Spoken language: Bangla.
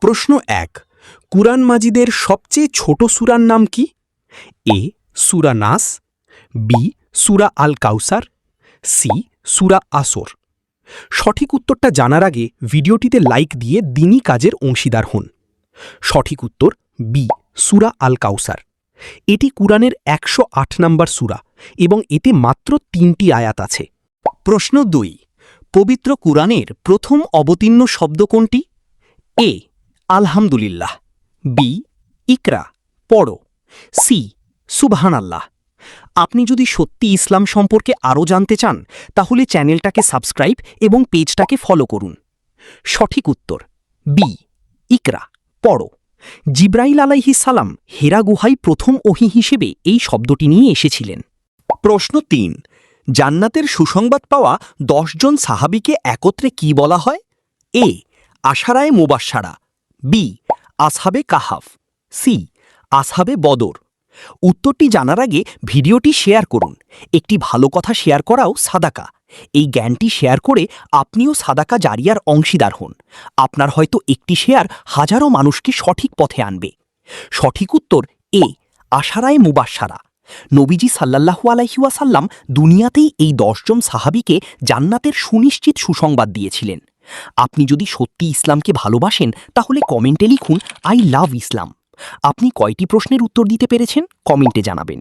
প্রশ্ন ১। কুরআন মাজিদের সবচেয়ে ছোট সূরার নাম কি? এ সূরা নাস, বি সূরা আল কাউসার, সি সূরা আসর। সঠিক উত্তরটা জানার আগে ভিডিওটিতে লাইক দিয়ে দ্বীনি কাজের অংশীদার হন। সঠিক উত্তর বি সূরা আল কাউসার। এটি কুরআনের ১০৮ নম্বর সূরা এবং এতে মাত্র ৩টি আয়াত আছে। প্রশ্ন ২। পবিত্র কুরআনের প্রথম অবতীর্ণ শব্দ কোনটি? এ আলহামদুলিল্লাহ, বি ইকরা পড়ো, সি সুবহানাল্লাহ। আপনি যদি সত্যি ইসলাম সম্পর্কে আরও জানতে চান তাহলে চ্যানেলটাকে সাবস্ক্রাইব এবং পেজটাকে ফলো করুন। সঠিক উত্তর বি ইকরা পড়ো। জিব্রাইল আলাইহিস সালাম হেরা গুহায় প্রথম ওহী হিসেবে এই শব্দটি নিয়ে এসেছিলেন। প্রশ্ন ৩। জান্নাতের সুসংবাদ পাওয়া ১০ জন সাহাবীকে একত্রে কি বলা হয়? এ আশারায়ে মুবাশশারা, বি আসহাবে কাহাফ, সি আসহাবে বদর। উত্তরটি জানার আগে ভিডিওটি শেয়ার করুন। একটি ভালো কথা শেয়ার করাও সাদাকা। এই জ্ঞানটি শেয়ার করে আপনিও সাদাকা জারিয়ার অংশীদার হন। আপনার হয়তো একটি শেয়ার হাজারো মানুষকে সঠিক পথে আনবে। সঠিক উত্তর এ আশারায়ে মুবাশশারা। নবীজি সাল্লাল্লাহু আলাইহি ওয়াসাল্লাম দুনিয়াতেই এই ১০ জন সাহাবীকে জান্নাতের সুনিশ্চিত সুসংবাদ দিয়েছিলেন। আপনি যদি সত্যি ইসলামকে ভালোবাসেন তাহলে কমেন্টে লিখুন আই লাভ ইসলাম। আপনি কয়টি প্রশ্নের উত্তর দিতে পেরেছেন কমেন্টে জানাবেন।